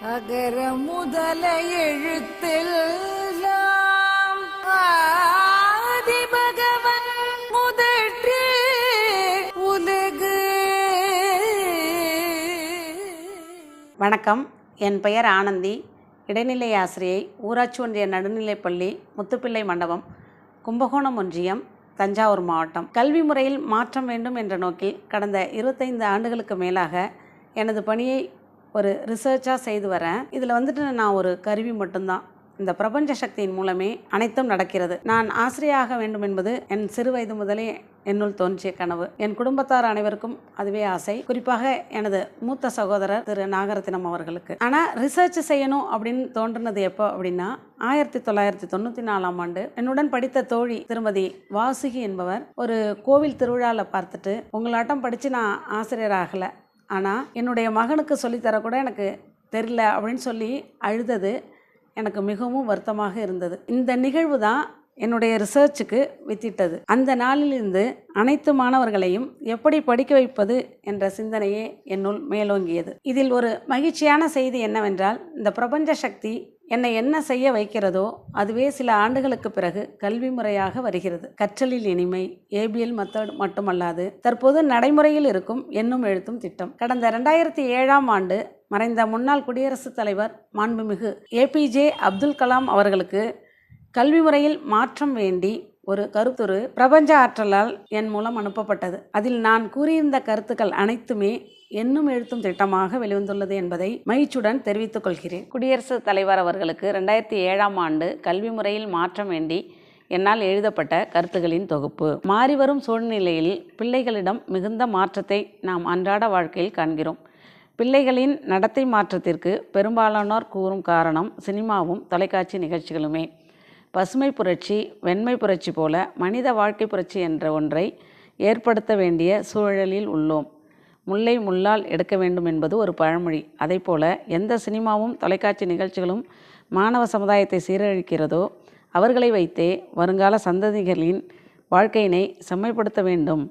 அகர முதல எழுத்தெல்லாம் ஆதிபகவன் முதற்றே உலகு. வணக்கம், என் பெயர் ஆனந்தி. இடைநிலை ஆசிரியை, ஊராட்சி ஒன்றிய நடுநிலைப்பள்ளி, முத்துப்பிள்ளை மண்டபம், கும்பகோணம் ஒன்றியம், தஞ்சாவூர் மாவட்டம். கல்வி முறையில் மாற்றம் வேண்டும் என்ற நோக்கில் கடந்த 25 ஆண்டுகளுக்கு மேலாக எனது பணியை ஒரு ரிசர்ச்சாக செய்து வரேன். இதில் நான் ஒரு கருவி மட்டும்தான். இந்த பிரபஞ்ச சக்தியின் மூலமே அனைத்தும் நடக்கிறது. நான் ஆசிரியராக வேண்டும் என்பது என் சிறு வயது முதலே என்னுள் தோன்றிய கனவு. என் குடும்பத்தார் அனைவருக்கும் அதுவே ஆசை. குறிப்பாக எனது மூத்த சகோதரர் திரு நாகரத்தினம் அவர்களுக்கு. ஆனால் ரிசர்ச் செய்யணும் அப்படின்னு தோன்றினது எப்போ அப்படின்னா 1994ஆம் ஆண்டு என்னுடன் படித்த தோழி திருமதி வாசுகி என்பவர் ஒரு கோவில் திருவிழாவில் பார்த்துட்டு, உங்களாட்டம் படித்து நான் ஆசிரியராகலை, ஆனால் என்னுடைய மகனுக்கு சொல்லித்தரக்கூட எனக்கு தெரியல அப்படின்னு சொல்லி அழுதது எனக்கு மிகவும் வருத்தமாக இருந்தது. இந்த நிகழ்வு தான் என்னுடைய ரிசர்ச்சுக்கு வித்திட்டது. அந்த நாளிலிருந்து அனைத்து மாணவர்களையும் எப்படி படிக்க வைப்பது என்ற சிந்தனையே என்னுள் மேலோங்கியது. இதில் ஒரு மகிழ்ச்சியான செய்தி என்னவென்றால், இந்த பிரபஞ்ச சக்தி என்னை என்ன செய்ய வைக்கிறதோ அதுவே சில ஆண்டுகளுக்கு பிறகு கல்வி முறையாக வருகிறது. கற்றலில் இனிமை ஏபிஎல் மெத்தட் மட்டுமல்லாது தற்போது நடைமுறையில் இருக்கும் எண்ணும் எழுத்தும் திட்டம். கடந்த 2007ஆம் ஆண்டு மறைந்த முன்னாள் குடியரசுத் தலைவர் மாண்புமிகு ஏபிஜே அப்துல் கலாம் அவர்களுக்கு கல்வி முறையில் மாற்றம் வேண்டி ஒரு கருத்துரு பிரபஞ்ச ஆற்றலால் என் மூலம் அனுப்பப்பட்டது. அதில் நான் கூறியிருந்த கருத்துக்கள் அனைத்துமே எண்ணும் எழுத்தும் திட்டமாக வெளிவந்துள்ளது என்பதை மகிழ்ச்சியுடன் தெரிவித்துக் கொள்கிறேன். குடியரசுத் தலைவர் அவர்களுக்கு 2007ஆம் ஆண்டு கல்வி முறையில் மாற்றம் வேண்டி என்னால் எழுதப்பட்ட கருத்துகளின் தொகுப்பு. மாறிவரும் சூழ்நிலையில் பிள்ளைகளிடம் மிகுந்த மாற்றத்தை நாம் அன்றாட வாழ்க்கையில் காண்கிறோம். பிள்ளைகளின் நடத்தை மாற்றத்திற்கு பெரும்பாலானோர் கூறும் காரணம் சினிமாவும் தொலைக்காட்சி நிகழ்ச்சிகளுமே. பசுமை புரட்சி, வெண்மை புரட்சி போல மனித வாழ்க்கை புரட்சி என்ற ஒன்றை ஏற்படுத்த வேண்டிய சூழலில் உள்ளோம். முல்லை முள்ளால் எடுக்க வேண்டும் என்பது ஒரு பழமொழி. அதைப்போல எந்த சினிமாவும் தொலைக்காட்சி நிகழ்ச்சிகளும் மாணவ சமுதாயத்தை சீரழிக்கிறதோ அவர்களை வைத்தே வருங்கால சந்ததிகளின் வாழ்க்கையினை செம்மைப்படுத்த வேண்டும்.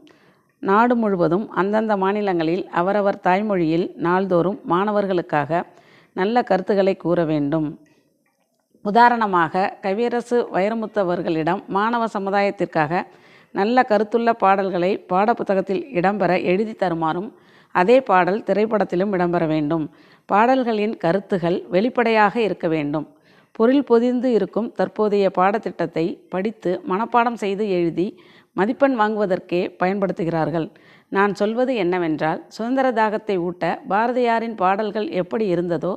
நாடு முழுவதும் அந்தந்த மாநிலங்களில் அவரவர் தாய்மொழியில் நாள்தோறும் மாணவர்களுக்காக நல்ல கருத்துக்களை கூற வேண்டும். உதாரணமாக, கவியரசு வைரமுத்து அவர்களிடம் மாணவ சமுதாயத்திற்காக நல்ல கருத்துள்ள பாடல்களை பாடப்புத்தகத்தில் இடம்பெற எழுதி தருமாறும், அதே பாடல் திரைப்படத்திலும் இடம்பெற வேண்டும். பாடல்களின் கருத்துகள் வெளிப்படையாக இருக்க வேண்டும். பொருள் பொதிந்து இருக்கும் தற்போதைய பாடத்திட்டத்தை படித்து மனப்பாடம் செய்து எழுதி மதிப்பெண் வாங்குவதற்கே பயன்படுத்துகிறார்கள். நான் சொல்வது என்னவென்றால், சுதந்திர தாகத்தை ஊட்ட பாரதியாரின் பாடல்கள் எப்படி இருந்ததோ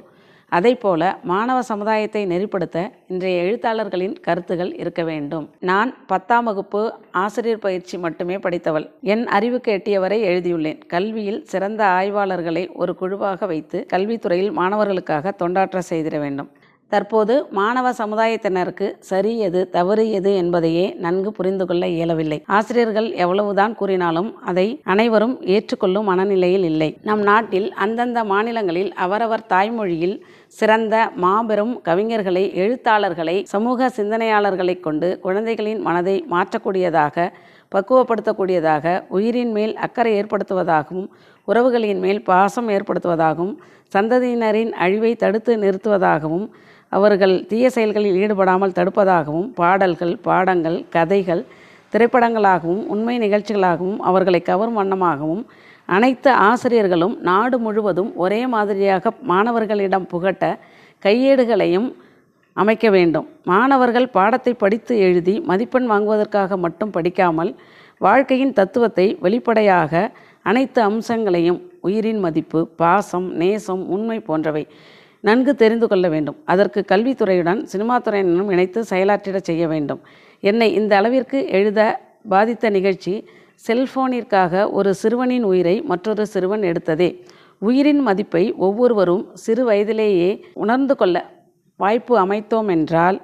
அதைப்போல மாணவ சமுதாயத்தை நெறிப்படுத்த இன்றைய எழுத்தாளர்களின் கருத்துகள் இருக்க வேண்டும். நான் 10ஆம் வகுப்பு ஆசிரியர் பயிற்சி மட்டுமே படித்தவள். என் அறிவுக்கு எட்டியவரை எழுதியுள்ளேன். கல்வியில் சிறந்த ஆய்வாளர்களை ஒரு குழுவாக வைத்து கல்வித்துறையில் மாணவர்களுக்காக தொண்டாற்ற செய்திட வேண்டும். தற்போது மாணவ சமுதாயத்தினருக்கு சரி எது தவறு எது என்பதையே நன்கு புரிந்து கொள்ள இயலவில்லை. ஆசிரியர்கள் எவ்வளவுதான் கூறினாலும் அதை அனைவரும் ஏற்றுக்கொள்ளும் மனநிலையில் இல்லை. நம் நாட்டில் அந்தந்த மாநிலங்களில் அவரவர் தாய்மொழியில் சிறந்த மாபெரும் கவிஞர்களை, எழுத்தாளர்களை, சமூக சிந்தனையாளர்களை கொண்டு குழந்தைகளின் மனதை மாற்றக்கூடியதாக, பக்குவப்படுத்தக்கூடியதாக, உயிரின் மேல் அக்கறை ஏற்படுத்துவதாகவும், உறவுகளின் மேல் பாசம் ஏற்படுத்துவதாகவும், சந்ததியினரின் அழிவை தடுத்து நிறுத்துவதாகவும், அவர்கள் தீய செயல்களில் ஈடுபடாமல் தடுப்பதாகவும் பாடல்கள், பாடங்கள், கதைகள், திரைப்படங்களாகவும் உண்மை நிகழ்ச்சிகளாகவும் அவர்களை கவரும் வண்ணமாகவும் அனைத்து ஆசிரியர்களும் நாடு முழுவதும் ஒரே மாதிரியாக மாணவர்களிடம் புகட்ட கையேடுகளையும் அமைக்க வேண்டும். மாணவர்கள் பாடத்தை படித்து எழுதி மதிப்பெண் வாங்குவதற்காக மட்டும் படிக்காமல் வாழ்க்கையின் தத்துவத்தை வெளிப்படையாக அனைத்து அம்சங்களையும், உயிரின் மதிப்பு, பாசம், நேசம், உண்மை போன்றவை நன்கு தெரிந்து கொள்ள வேண்டும். அதற்கு கல்வித்துறையுடன் சினிமாத்துறையினரும் இணைத்து செயலாற்றிட செய்ய வேண்டும். என்னை இந்த அளவிற்கு எழுத பாதித்த நிகழ்ச்சி, செல்போனிற்காக ஒரு சிறுவனின் உயிரை மற்றொரு சிறுவன் எடுத்ததே. உயிரின் மதிப்பை ஒவ்வொருவரும் சிறு வயதிலேயே உணர்ந்து கொள்ள வாய்ப்பு அமைத்தோம் என்றால்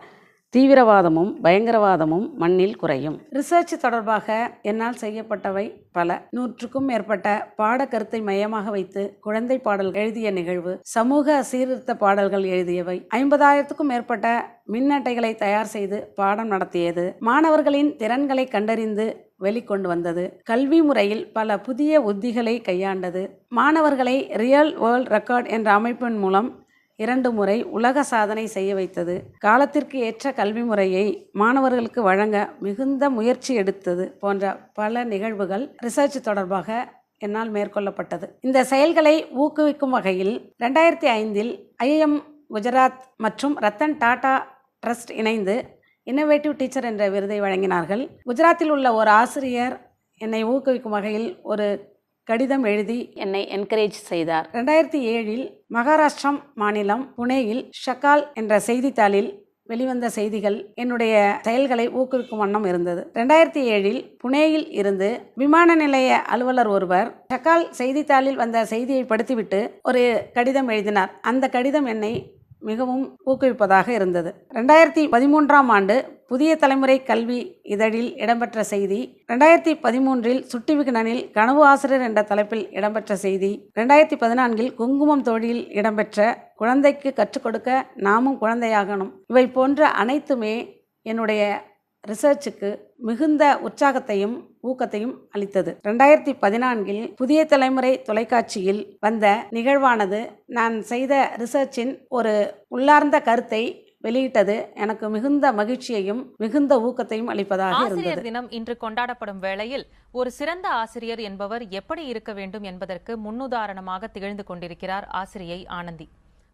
தீவிரவாதமும் பயங்கரவாதமும் மண்ணில் குறையும். ரிசர்ச் தொடர்பாக என்னால் செய்யப்பட்டவை பல. 100க்கும் மேற்பட்ட பாடக்கருத்தை மையமாக வைத்து குழந்தை பாடல் எழுதிய நிகழ்வு, சமூக சீர்திருத்த பாடல்கள் எழுதியவை, 50,000க்கும் மேற்பட்ட மின் அட்டைகளை தயார் செய்து பாடம் நடத்தியது, மாணவர்களின் திறன்களை கண்டறிந்து வெளிக்கொண்டு வந்தது, கல்வி முறையில் பல புதிய உத்திகளை கையாண்டது, மாணவர்களை ரியல் வேர்ல்ட் ரெக்கார்ட் என்ற அமைப்பின் மூலம் 2 முறை உலக சாதனை செய்ய வைத்தது, காலத்திற்கு ஏற்ற கல்வி முறையை மாணவர்களுக்கு வழங்க மிகுந்த முயற்சி எடுத்தது போன்ற பல நிகழ்வுகள் ரிசர்ச் தொடர்பாக என்னால் மேற்கொள்ளப்பட்டது. இந்த செயல்களை ஊக்குவிக்கும் வகையில் 2005 IIM குஜராத் மற்றும் ரத்தன் டாடா ட்ரஸ்ட் இணைந்து இன்னோவேட்டிவ் டீச்சர் என்ற விருதை வழங்கினார்கள். குஜராத்தில் உள்ள ஒரு ஆசிரியர் என்னை ஊக்குவிக்கும் வகையில் ஒரு கடிதம் எழுதி என்னை என்கரேஜ் செய்தார். 2007 மகாராஷ்டிரம் மாநிலம் புனேயில் ஷக்கால் என்ற செய்தித்தாளில் வெளிவந்த செய்திகள் என்னுடைய செயல்களை ஊக்குவிக்கும் வண்ணம் இருந்தது. 2007 புனேயில் இருந்து விமான நிலைய அலுவலர் ஒருவர் ஷக்கால் செய்தித்தாளில் வந்த செய்தியை படித்துவிட்டு ஒரு கடிதம் எழுதினார். அந்த கடிதம் என்னை மிகவும் ஊக்குவிப்பதாக இருந்தது. 2013ஆம் ஆண்டு புதிய தலைமுறை கல்வி இதழில் இடம்பெற்ற செய்தி, 2013 சுட்டி விகடனில் கனவு ஆசிரியர் என்ற தலைப்பில் இடம்பெற்ற செய்தி, 2014 குங்குமம் தோழியில் இடம்பெற்ற குழந்தைக்கு கற்றுக் கொடுக்க நாமும் குழந்தையாகணும், இவை போன்ற அனைத்துமே என்னுடைய ரிசர்ச்சுக்கு மிகுந்த உற்சாகத்தையும் ஊக்கத்தையும் அளித்தது. 2014 புதிய தலைமுறை தொலைக்காட்சியில் வந்த நிகழ்வானது நான் செய்த ரிசர்ச்சின் ஒரு உள்ளார்ந்த கருத்தை வெளியிட்டது எனக்கு மிகுந்த மகிழ்ச்சியையும் மிகுந்த ஊக்கத்தையும் அளிப்பதாக இருந்தது. ஆசிரியர் தினம் இன்று கொண்டாடப்படும் வேளையில் ஒரு சிறந்த ஆசிரியர் என்பவர் எப்படி இருக்க வேண்டும் என்பதற்கு முன்னுதாரணமாக திகழ்ந்து கொண்டிருக்கிறார் ஆசிரியை ஆனந்தி.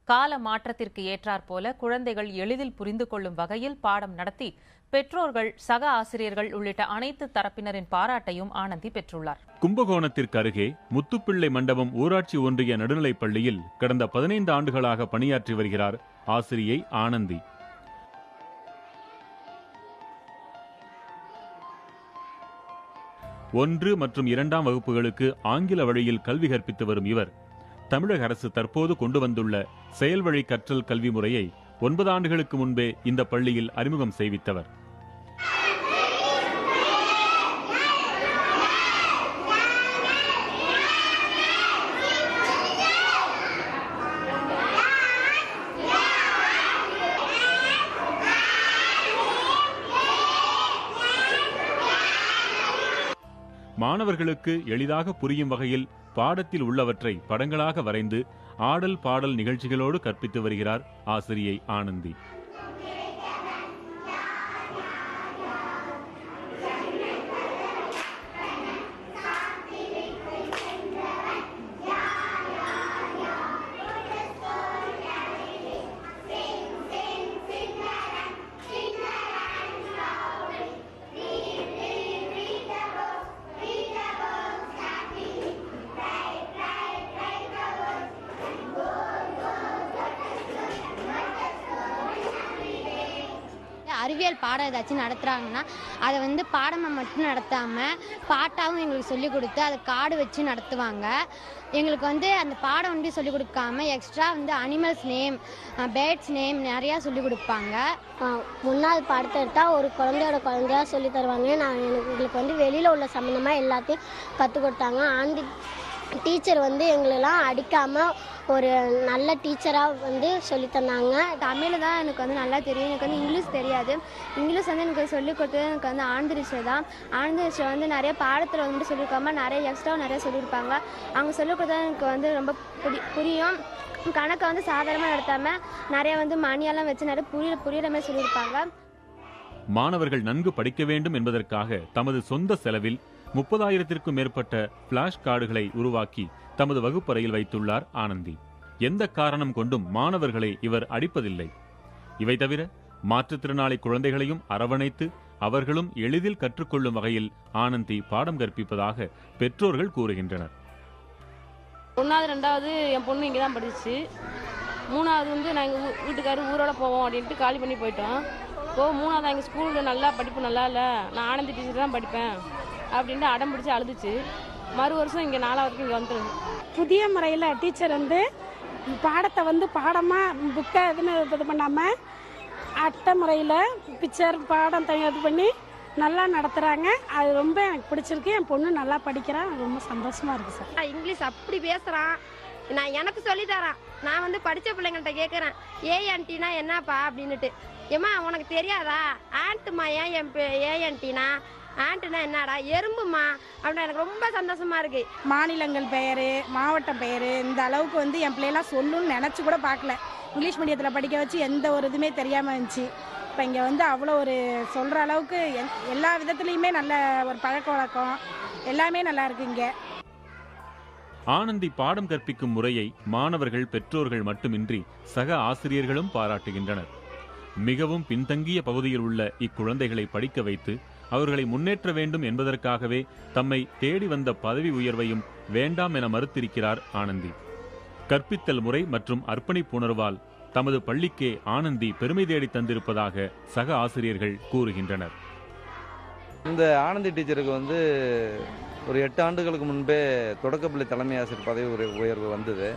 கால மாற்றத்திற்கு ஏற்றாற் போல குழந்தைகள் எளிதில் புரிந்து கொள்ளும் வகையில் பாடம் நடத்தி பெற்றோர்கள், சக ஆசிரியர்கள் உள்ளிட்ட அனைத்து தரப்பினரின் பாராட்டையும் ஆனந்தி பெற்றுள்ளார். கும்பகோணத்திற்கு அருகே முத்துப்பிள்ளை மண்டபம் ஊராட்சி ஒன்றிய நடுநிலைப் பள்ளியில் கடந்த 15 ஆண்டுகளாக பணியாற்றி வருகிறார் ஆசிரியை ஆனந்தி. ஒன்று மற்றும் 2ஆம் வகுப்புகளுக்கு ஆங்கில வழியில் கல்வி கற்பித்து வரும் இவர் தமிழக அரசு தற்போது கொண்டு வந்துள்ள செயல்வழி கற்றல் கல்வி முறையை 9 ஆண்டுகளுக்கு முன்பே இந்த பள்ளியில் அறிமுகம் செய்வித்தவர். மாணவர்களுக்கு எளிதாக புரியும் வகையில் பாடத்தில் உள்ளவற்றை படங்களாக வரைந்து ஆடல் பாடல் நிகழ்ச்சிகளோடு கற்பித்து வருகிறார் ஆசிரியை ஆனந்தி. அறிவியல் பாடம் ஏதாச்சும் நடத்துகிறாங்கன்னா அதை வந்து பாடமாக மட்டும் நடத்தாமல் பாட்டாகவும் எங்களுக்கு சொல்லிக் கொடுத்து அதை கார்டு வச்சு நடத்துவாங்க. எங்களுக்கு வந்து அந்த பாடம் வந்து சொல்லிக் கொடுக்காம எக்ஸ்ட்ரா வந்து அனிமல்ஸ் நேம், பேர்ட்ஸ் நேம் நிறையா சொல்லிக் கொடுப்பாங்க. 3வது பாடத்தை எடுத்தால் ஒரு குழந்தையா சொல்லி தருவாங்க. எங்களுக்கு வந்து வெளியில் உள்ள சம்மந்தமாக எல்லாத்தையும் கற்றுக் கொடுத்தாங்க. ஆண்டி டீச்சர் வந்து எங்களெல்லாம் அடிக்காமல் ஒரு நல்ல டீச்சராக வந்து சொல்லி தந்தாங்க. தமிழ் தான் எனக்கு வந்து நல்லா தெரியும். எனக்கு வந்து இங்கிலீஷ் தெரியாது. இங்கிலீஷ் வந்து எனக்கு சொல்லிக் கொடுத்தது எனக்கு வந்து ஆனந்தி டீச்சர் தான். ஆனந்தி டீச்சர் வந்து நிறைய பாடத்தில் வந்து சொல்லியிருக்காம நிறைய எக்ஸ்ட்ராவும் நிறைய சொல்லியிருப்பாங்க. அவங்க சொல்லிக் கொடுத்தது எனக்கு வந்து ரொம்ப புரியும். கணக்கை வந்து சாதாரணமாக நடத்தாமல் நிறைய வந்து மணியெல்லாம் வச்சு நிறைய புரியுற மாதிரி சொல்லியிருப்பாங்க. மாணவர்கள் நன்கு படிக்க வேண்டும் என்பதற்காக தமது சொந்த செலவில் 30,000க்கும் மேற்பட்ட பிளாஷ் கார்டுகளை உருவாக்கி தமது வகுப்பறையில் வைத்துள்ளார் ஆனந்தி. எந்த காரணம் கொண்டும் மாணவர்களை இவர் அடிப்பதில்லை. இவை தவிர மாற்றுத்திறனாளி குழந்தைகளையும் அரவணைத்து அவர்களும் எளிதில் கற்றுக்கொள்ளும் வகையில் ஆனந்தி பாடம் கற்பிப்பதாக பெற்றோர்கள் கூறுகின்றனர். 1வது 2வது என் பொண்ணு இங்கே தான் படிச்சு. 3வது வந்து நாங்கள் வீட்டுக்காரர் ஊரோட போவோம் அப்படின்ட்டு காலி பண்ணி போயிட்டோம். 3வது எங்கள் ஸ்கூலில் நல்லா படிப்பு நல்லா இல்லை, நான் ஆனந்தி டீச்சர் தான் படிப்பேன் அப்படின்ட்டு அடம் பிடிச்சி அழுதுச்சு. மறு வருஷம் இங்கே 4வதுக்கு இங்கே வந்துடுது. புதிய முறையில் டீச்சர் வந்து பாடத்தை வந்து பாடமாக புக்கை இது பண்ணாமல் அட்டை முறையில் பிக்சர் பாடம் இது பண்ணி நல்லா நடத்துகிறாங்க. அது ரொம்ப எனக்கு பிடிச்சிருக்கு. என் பொண்ணு நல்லா படிக்கிறான். ரொம்ப சந்தோஷமாக இருக்குது சார். இங்கிலீஷ் அப்படி பேசுகிறான், நான் எனக்கு சொல்லித்தரேன். நான் வந்து படித்த பிள்ளைங்கள்ட்ட கேட்குறேன், ஆன்ட்டினா என்னப்பா அப்படின்னுட்டு. ஏம்மா உனக்கு தெரியாதா? ஆண்ட்டுமா ஏன்ட்டினா ஆண்ட்டுனா என்னடா எறும்புமா அப்படின்னா எனக்கு ரொம்ப சந்தோஷமா இருக்கு. மாநிலங்கள் பெயர், மாவட்டம் பெயர் இந்த அளவுக்கு வந்து என் பிள்ளைலாம் சொல்லணும்னு நினச்சி கூட பார்க்கல. இங்கிலீஷ் மீடியத்தில் படிக்க வச்சு எந்த ஒரு இதுவுமே தெரியாமல் இருந்துச்சு. இப்போ இங்கே வந்து அவ்வளோ ஒரு சொல்கிற அளவுக்கு எல்லா விதத்துலேயுமே நல்ல ஒரு பழக்க வழக்கம் எல்லாமே நல்லா இருக்கு இங்கே. ஆனந்தி பாடம் கற்பிக்கும் முறையை மாணவர்கள், பெற்றோர்கள் மட்டுமின்றி சக ஆசிரியர்களும் பாராட்டுகின்றனர். மிகவும் பின்தங்கிய பகுதியில் உள்ள இக்குழந்தைகளை படிக்க வைத்து அவர்களை முன்னேற்ற வேண்டும் என்பதற்காகவே தம்மை தேடி வந்த பதவி உயர்வையும் வேண்டாம் என மறுத்திருக்கிறார் ஆனந்தி. கற்பித்தல் முறை மற்றும் அர்ப்பணிப்புணர்வால் தமது பள்ளிக்கே ஆனந்தி பெருமை தேடி தந்திருப்பதாக சக ஆசிரியர்கள் கூறுகின்றனர். இந்த ஆனந்தி டீச்சருக்கு வந்து ஒரு 8 ஆண்டுகளுக்கு முன்பே தொடக்கப்பள்ளி தலைமை ஆசிரியர் பதவி உயர்வு வந்தது.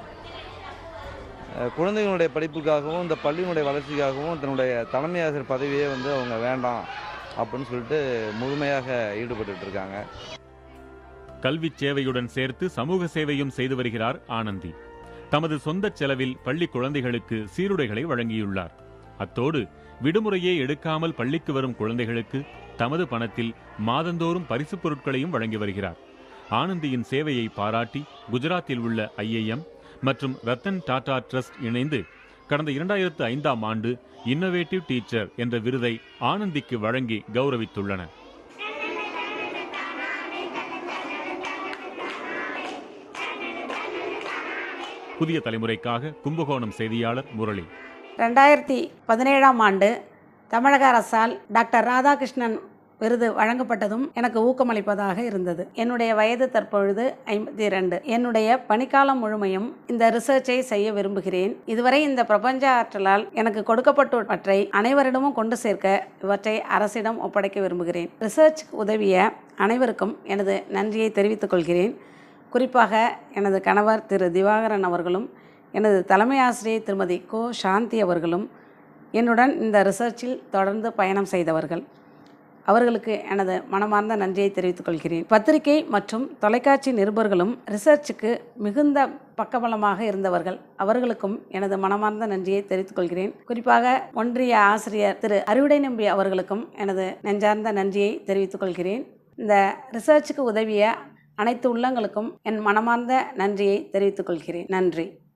குழந்தைகளுடைய படிப்புக்காகவும் இந்த பள்ளியினுடைய வளர்ச்சிக்காகவும் தன்னுடைய தலைமை ஆசிரியர் பதவியே வந்து அவங்க வேண்டாம் அப்படின்னு சொல்லிட்டு முழுமையாக ஈடுபட்டு இருக்காங்க. கல்வி சேவையுடன் சேர்த்து சமூக சேவையும் செய்து வருகிறார் ஆனந்தி. தமது சொந்த செலவில் பள்ளி குழந்தைகளுக்கு சீருடைகளை வழங்கியுள்ளார். அத்தோடு விடுமுறையே எடுக்காமல் பள்ளிக்கு வரும் குழந்தைகளுக்கு தமது பணத்தில் மாதந்தோறும் பரிசுப் பொருட்களையும் வழங்கி வருகிறார். ஆனந்தியின் சேவையை பாராட்டி குஜராத்தில் உள்ள IIM மற்றும் ரத்தன் டாடா ட்ரஸ்ட் இணைந்து கடந்த 2005ஆம் ஆண்டு இன்னோவேட்டிவ் டீச்சர் என்ற விருதை ஆனந்திக்கு வழங்கி கௌரவித்துள்ளன. புதிய தலைமுறைக்காக கும்பகோணம் செய்தியாளர் முரளி. 2017ஆம் ஆண்டு தமிழக அரசால் டாக்டர் ராதாகிருஷ்ணன் விருது வழங்கப்பட்டதும் எனக்கு ஊக்கமளிப்பதாக இருந்தது. என்னுடைய வயது தற்பொழுது 52. என்னுடைய பணிக்காலம் முழுமையும் இந்த ரிசர்ச்சை செய்ய விரும்புகிறேன். இதுவரை இந்த பிரபஞ்ச ஆற்றலால் எனக்கு கொடுக்கப்பட்டவற்றை அனைவரிடமும் கொண்டு சேர்க்க இவற்றை அரசிடம் ஒப்படைக்க விரும்புகிறேன். ரிசர்ச் உதவிய அனைவருக்கும் எனது நன்றியை தெரிவித்துக் கொள்கிறேன். குறிப்பாக எனது கணவர் திரு திவாகரன் அவர்களும் எனது தலைமை ஆசிரியை திருமதி கோ சாந்தி அவர்களும் என்னுடன் இந்த ரிசர்ச்சில் தொடர்ந்து பயணம் செய்தவர்கள். அவர்களுக்கு எனது மனமார்ந்த நன்றியை தெரிவித்துக் கொள்கிறேன். பத்திரிகை மற்றும் தொலைக்காட்சி நிருபர்களும் ரிசர்ச்சுக்கு மிகுந்த பக்கபலமாக இருந்தவர்கள். அவர்களுக்கும் எனது மனமார்ந்த நன்றியை தெரிவித்துக் கொள்கிறேன். குறிப்பாக ஒன்றிய ஆசிரியர் திரு அறுவடை நம்பி அவர்களுக்கும் எனது நெஞ்சார்ந்த நன்றியை தெரிவித்துக் கொள்கிறேன். இந்த ரிசர்ச்சுக்கு உதவிய அனைத்து உள்ளங்களுக்கும் என் மனமார்ந்த நன்றியை தெரிவித்துக் கொள்கிறேன். நன்றி.